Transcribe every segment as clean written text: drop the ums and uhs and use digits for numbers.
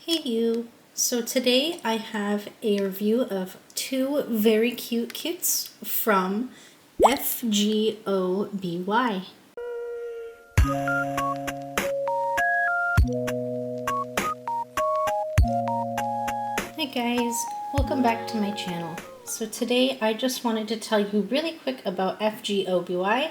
Hey you! So today I have a review of two very cute kits from FGOBY. Hi guys, welcome back to my channel. So today I just wanted to tell you really quick about FGOBY.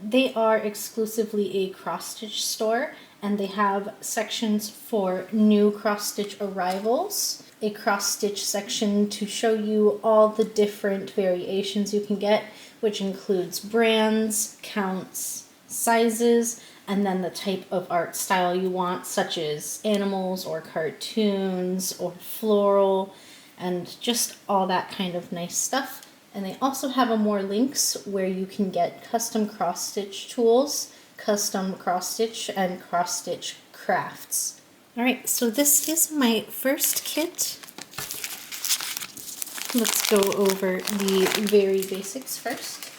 They are exclusively a cross-stitch store and they have sections for new cross-stitch arrivals, a cross-stitch section to show you all the different variations you can get, which includes brands, counts, sizes, and then the type of art style you want, such as animals or cartoons or floral and just all that kind of nice stuff. And they also have more links where you can get custom cross-stitch tools, custom cross-stitch, and cross-stitch crafts. Alright, so this is my first kit. Let's go over the very basics first.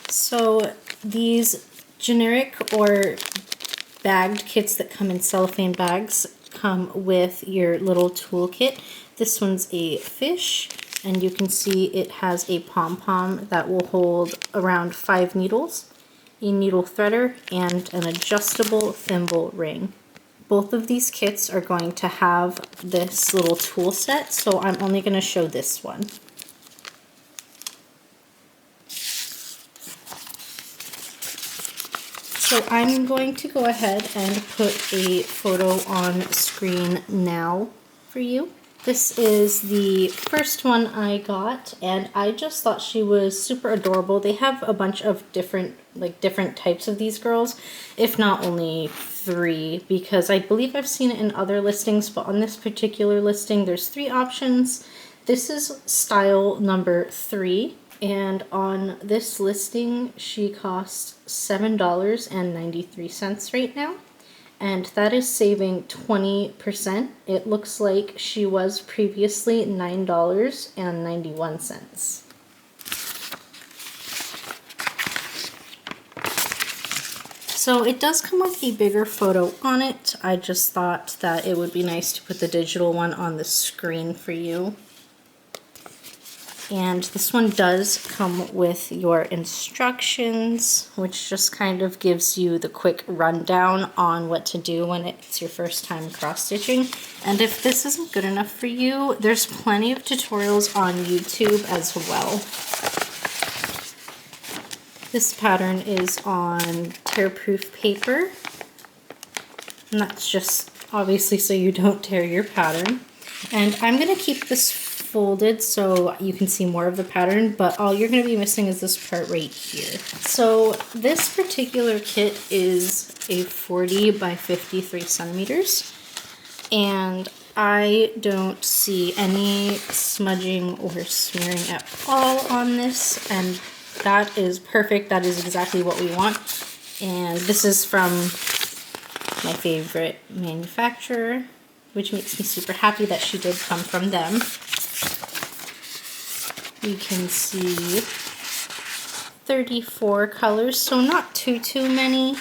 So these generic or bagged kits that come in cellophane bags come with your little toolkit. This one's a fish, and you can see it has a pom-pom that will hold around 5 needles, a needle threader, and an adjustable thimble ring. Both of these kits are going to have this little tool set, so I'm only going to show this one. So I'm going to go ahead and put a photo on screen now for you. This is the first one I got, and I just thought she was super adorable. They have a bunch of different types of these girls, if not only 3, because I believe I've seen it in other listings, but on this particular listing there's 3 options. This is style number 3. And on this listing, she costs $7.93 right now, and that is saving 20%. It looks like she was previously $9.91. So it does come with a bigger photo on it. I just thought that it would be nice to put the digital one on the screen for you. And this one does come with your instructions, which just kind of gives you the quick rundown on what to do when it's your first time cross-stitching. And if this isn't good enough for you, there's plenty of tutorials on YouTube as well. This pattern is on tear-proof paper, and that's just obviously so you don't tear your pattern. And I'm going to keep this folded so you can see more of the pattern, but all you're going to be missing is this part right here. So this particular kit is a 40 by 53 centimeters, and I don't see any smudging or smearing at all on this, and that is perfect. That is exactly what we want. And this is from my favorite manufacturer, which makes me super happy that she did come from them. You can see 34 colors, so not too many.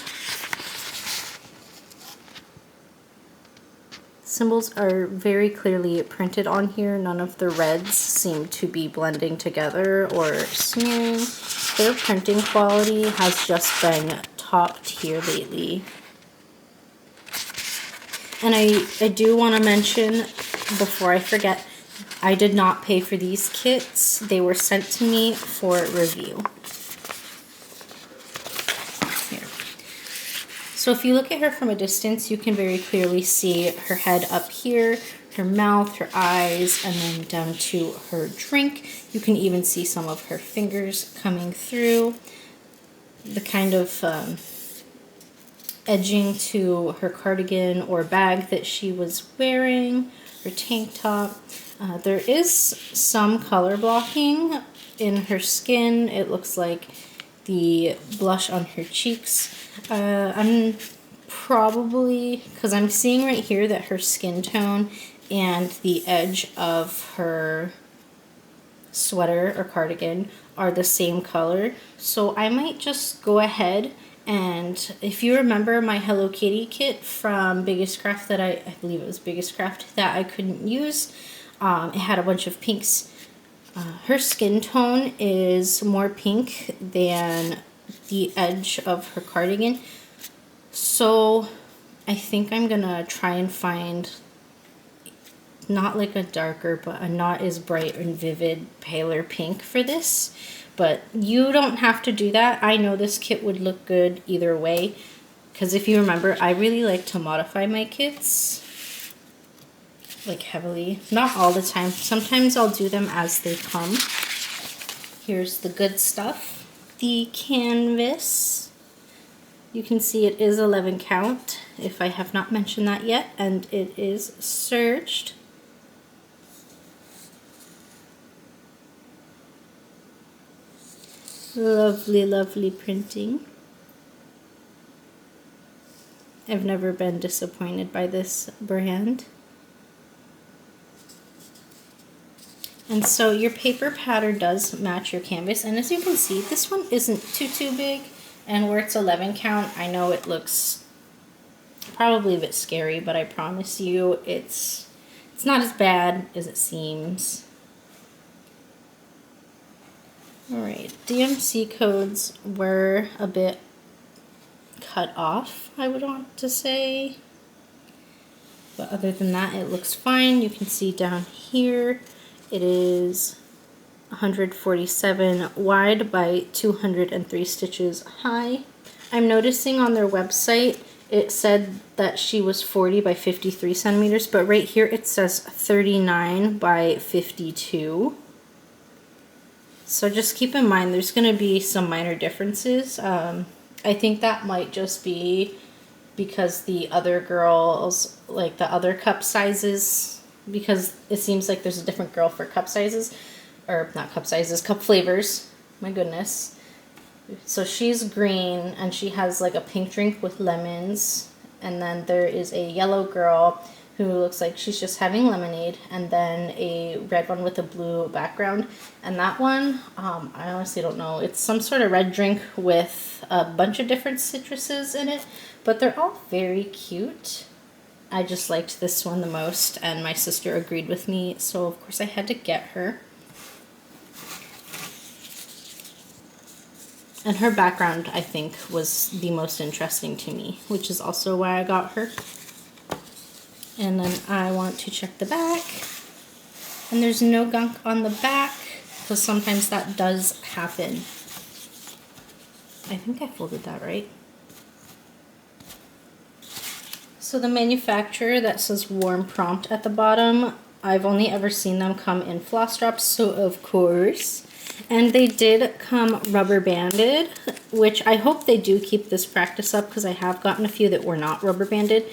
Symbols are very clearly printed on here. None of the reds seem to be blending together or smearing. Their printing quality has just been top tier lately. And I do want to mention, before I forget, I did not pay for these kits. They were sent to me for review. Here. So if you look at her from a distance, you can very clearly see her head up here, her mouth, her eyes, and then down to her drink. You can even see some of her fingers coming through. The kind of edging to her cardigan or bag that she was wearing, her tank top. There is some color blocking in her skin. It looks like the blush on her cheeks. I'm probably, because I'm seeing right here that her skin tone and the edge of her sweater or cardigan are the same color. So I might just go ahead And if you remember my Hello Kitty kit from Biggest Craft that I believe it was Biggest Craft that I couldn't use, it had a bunch of pinks. Her skin tone is more pink than the edge of her cardigan. So I think I'm gonna try and find not like a darker, but a not as bright and vivid, paler pink for this. But you don't have to do that. I know this kit would look good either way, because if you remember, I really like to modify my kits, like heavily. Not all the time. Sometimes I'll do them as they come. Here's the good stuff. The canvas. You can see it is 11 count, if I have not mentioned that yet, and it is serged. Lovely, lovely printing. I've never been disappointed by this brand. And so your paper pattern does match your canvas, and as you can see, this one isn't too big, and where it's 11 count, I know it looks probably a bit scary, but I promise you it's not as bad as it seems. Alright, DMC codes were a bit cut off, I would want to say. But other than that, it looks fine. You can see down here, it is 147 wide by 203 stitches high. I'm noticing on their website, it said that she was 40 by 53 centimeters, but right here it says 39 by 52. So just keep in mind there's going to be some minor differences. I think that might just be because the other girls, like the other cup sizes, because it seems like there's a different girl for cup sizes, or not cup sizes, cup flavors. My goodness. So she's green and she has like a pink drink with lemons, and then there is a yellow girl who looks like she's just having lemonade, and then a red one with a blue background. And that one, I honestly don't know. It's some sort of red drink with a bunch of different citruses in it, but they're all very cute. I just liked this one the most, and my sister agreed with me, so of course I had to get her. And her background, I think, was the most interesting to me, which is also why I got her. And then I want to check the back. And there's no gunk on the back, because sometimes that does happen. I think I folded that right. So the manufacturer that says warm prompt at the bottom, I've only ever seen them come in floss drops, so of course. And they did come rubber banded, which I hope they do keep this practice up, because I have gotten a few that were not rubber banded.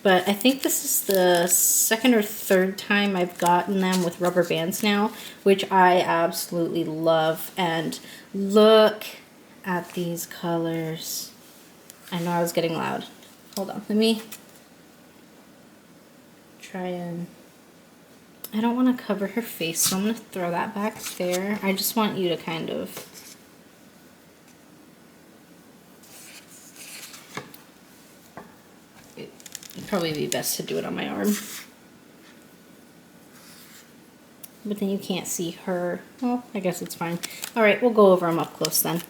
But I think this is the second or third time I've gotten them with rubber bands now, which I absolutely love. And look at these colors. I know I was getting loud. Hold on, let me try and... I don't want to cover her face, so I'm going to throw that back there. I just want you to kind of... It'd probably be best to do it on my arm. But then you can't see her. Well, I guess it's fine. Alright, we'll go over them up close then.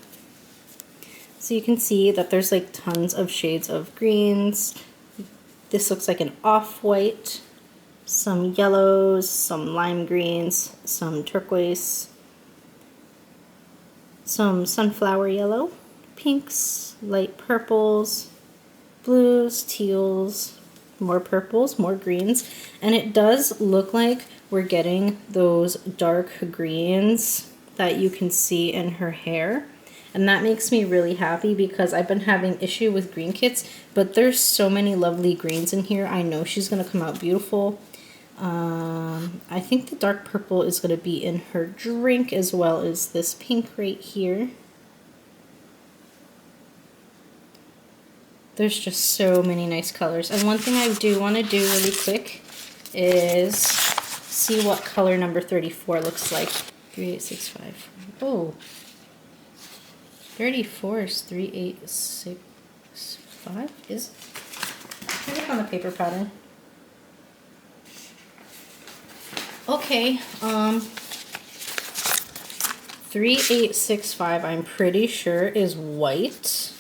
So you can see that there's like tons of shades of greens. This looks like an off-white. Some yellows, some lime greens, some turquoise, some sunflower yellow, pinks, light purples, blues, teals, more purples, more greens, and it does look like we're getting those dark greens that you can see in her hair. And that makes me really happy, because I've been having issue with green kits, but there's so many lovely greens in here. I know she's going to come out beautiful. I think the dark purple is going to be in her drink, as well as this pink right here. There's just so many nice colors. And one thing I do want to do really quick is see what color number 34 looks like. 3865. Oh. 34 is 386. 5 is. I look on the paper pattern. Okay, 3865 I'm pretty sure is white.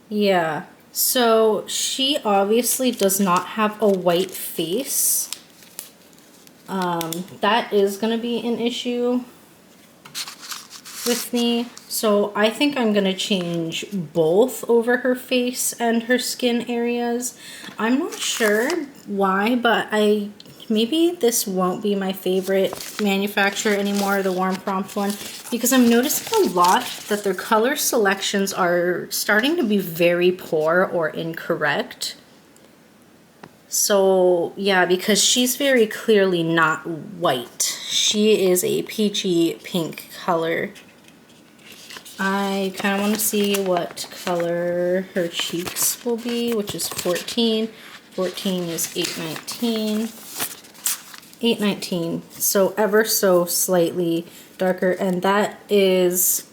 Yeah, so she obviously does not have a white face. That is going to be an issue with me. So I think I'm going to change both over her face and her skin areas. I'm not sure why, but maybe this won't be my favorite manufacturer anymore, the Warm Prompt one, because I'm noticing a lot that their color selections are starting to be very poor or incorrect. So yeah, because she's very clearly not white. She is a peachy pink color. I kind of want to see what color her cheeks will be, which is 14. 14 is 819. 819, so ever so slightly darker, and that is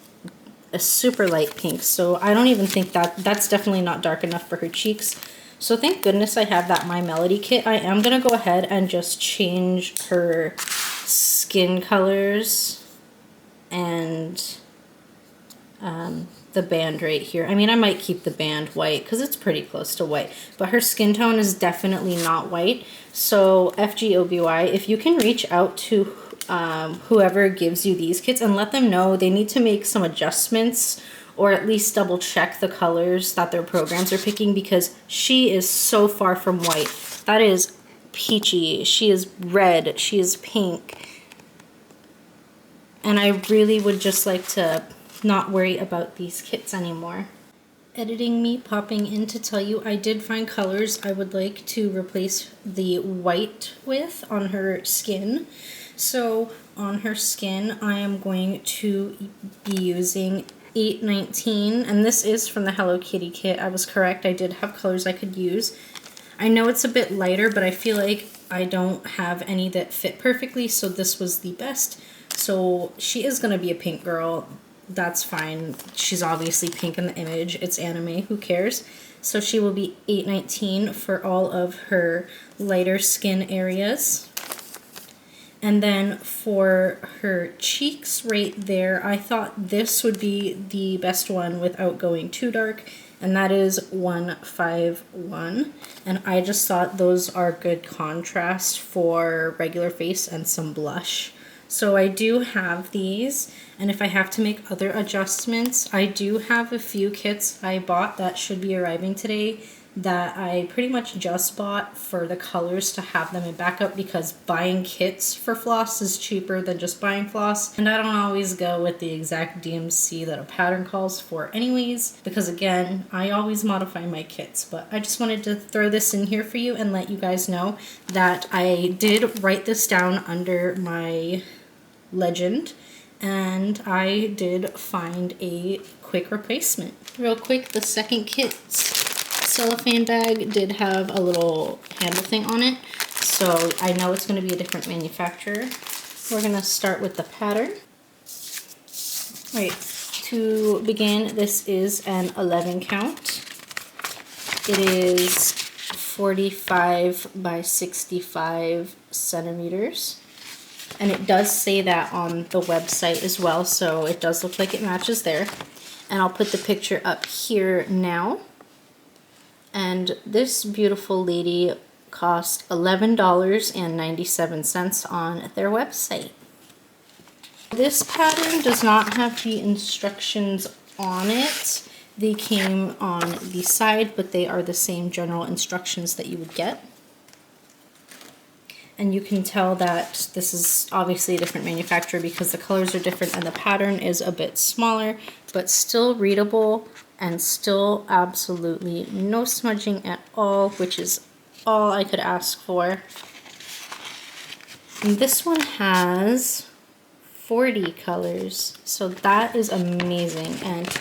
a super light pink, so I don't even think that's definitely not dark enough for her cheeks. So thank goodness I have that My Melody kit. I am gonna go ahead and just change her skin colors and the band right here. I mean, I might keep the band white because it's pretty close to white, but her skin tone is definitely not white. So FGOBY, if you can reach out to whoever gives you these kits and let them know they need to make some adjustments, or at least double check the colors that their programs are picking, because she is so far from white. That is peachy, she is red, she is pink, and I really would just like to not worry about these kits anymore. Editing me popping in to tell you I did find colors I would like to replace the white with on her skin. So on her skin I am going to be using 819, and this is from the Hello Kitty kit. I was correct, I did have colors I could use. I know it's a bit lighter, but I feel like I don't have any that fit perfectly, so this was the best. So she is going to be a pink girl. That's fine. She's obviously pink in the image. It's anime. Who cares? So she will be 819 for all of her lighter skin areas. And then for her cheeks right there, I thought this would be the best one without going too dark. And that is 151. And I just thought those are good contrast for regular face and some blush. So I do have these, and if I have to make other adjustments, I do have a few kits I bought that should be arriving today that I pretty much just bought for the colors to have them in backup, because buying kits for floss is cheaper than just buying floss, and I don't always go with the exact DMC that a pattern calls for anyways, because again, I always modify my kits. But I just wanted to throw this in here for you and let you guys know that I did write this down under my legend, and I did find a quick replacement. Real quick, the second kit's cellophane bag did have a little handle thing on it, so I know it's going to be a different manufacturer. We're going to start with the pattern. Alright, to begin, this is an 11 count. It is 45 by 65 centimeters. And it does say that on the website as well, so it does look like it matches there. And I'll put the picture up here now. And this beautiful lady cost $11.97 on their website. This pattern does not have the instructions on it. They came on the side, but they are the same general instructions that you would get. And you can tell that this is obviously a different manufacturer because the colors are different and the pattern is a bit smaller, but still readable and still absolutely no smudging at all, which is all I could ask for. And this one has 40 colors, so that is amazing. And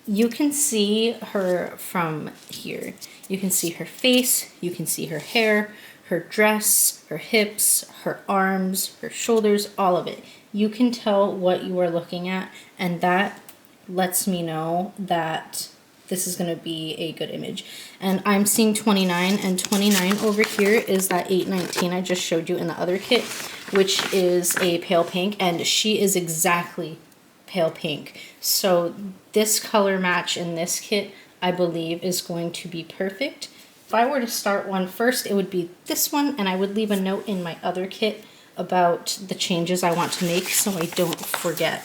you can see her from here. You can see her face, you can see her hair, her dress, her hips, her arms, her shoulders, all of it. You can tell what you are looking at, and that lets me know that this is going to be a good image. And I'm seeing 29, and 29 over here is that 819 I just showed you in the other kit, which is a pale pink, and she is exactly pale pink. So this color match in this kit, I believe, is going to be perfect. If I were to start one first, it would be this one, and I would leave a note in my other kit about the changes I want to make so I don't forget.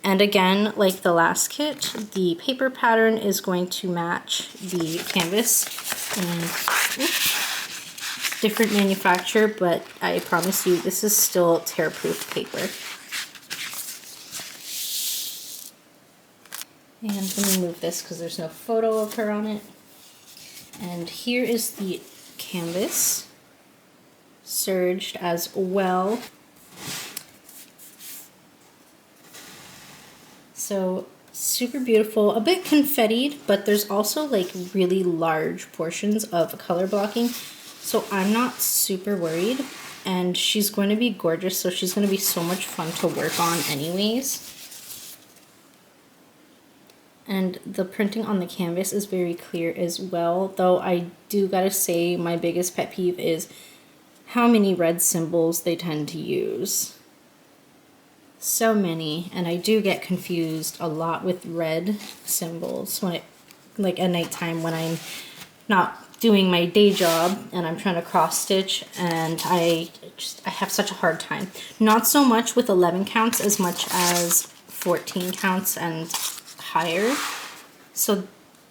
And again, like the last kit, the paper pattern is going to match the canvas. And, different manufacturer, but I promise you this is still tear-proof paper. And let me move this because there's no photo of her on it. And here is the canvas, serged as well. So super beautiful, a bit confettied, but there's also like really large portions of color blocking. So I'm not super worried, and she's going to be gorgeous, so she's going to be so much fun to work on anyways. And the printing on the canvas is very clear as well, though I do gotta say my biggest pet peeve is how many red symbols they tend to use. So many, and I do get confused a lot with red symbols when like at nighttime when I'm not doing my day job and I'm trying to cross stitch, and I have such a hard time. Not so much with 11 counts as much as 14 counts and higher. So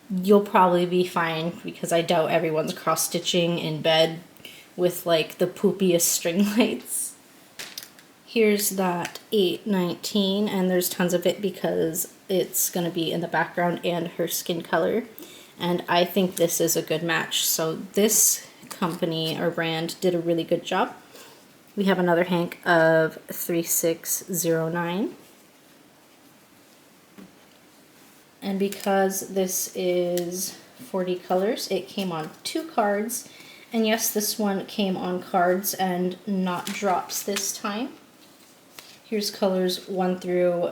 you'll probably be fine because I doubt everyone's cross stitching in bed with like the poopiest string lights. Here's that 819, and there's tons of it because it's going to be in the background and her skin color. And I think this is a good match. So this company or brand did a really good job. We have another hank of 3609. And because this is 40 colors, it came on 2 cards. And yes, this one came on cards and not drops this time. Here's colors 1 through,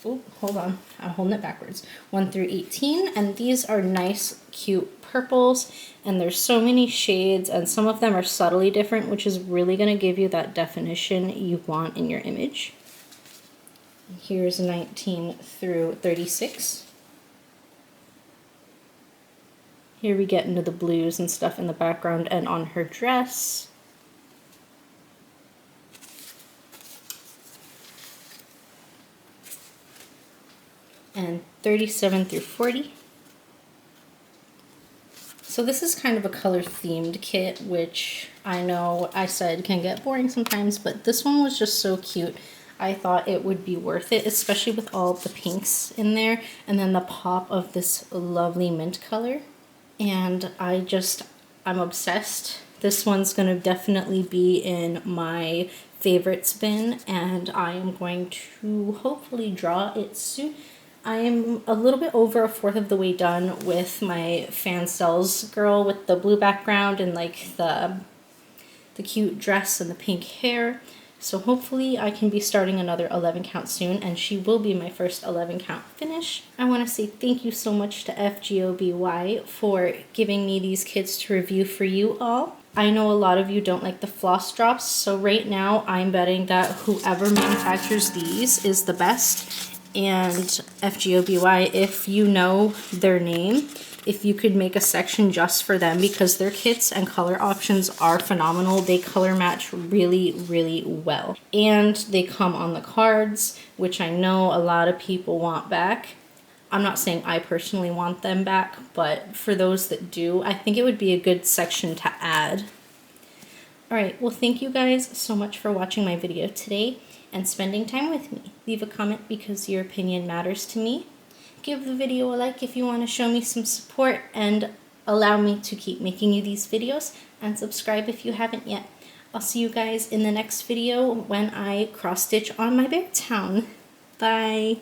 oh, hold on, I'm holding it backwards. 1 through 18, and these are nice, cute purples, and there's so many shades, and some of them are subtly different, which is really gonna give you that definition you want in your image. Here's 19 through 36. Here we get into the blues and stuff in the background and on her dress. And 37 through 40. So this is kind of a color themed kit, which I know I said can get boring sometimes, but this one was just so cute. I thought it would be worth it, especially with all the pinks in there, and then the pop of this lovely mint color. And I'm obsessed. This one's gonna definitely be in my favorites bin, and I am going to hopefully draw it soon. I am a little bit over 1/4 of the way done with my Fan Cells girl with the blue background and like the cute dress and the pink hair. So hopefully I can be starting another 11 count soon, and she will be my first 11 count finish. I want to say thank you so much to FGOBY for giving me these kits to review for you all. I know a lot of you don't like the floss drops, so right now I'm betting that whoever manufactures these is the best. And FGOBY, if you know their name, if you could make a section just for them, because their kits and color options are phenomenal. They color match really, really well. And they come on the cards, which I know a lot of people want back. I'm not saying I personally want them back, but for those that do, I think it would be a good section to add. Alright, well thank you guys so much for watching my video today and spending time with me. Leave a comment because your opinion matters to me. Give the video a like if you want to show me some support and allow me to keep making you these videos, and subscribe if you haven't yet. I'll see you guys in the next video when I cross stitch on my bear town. Bye!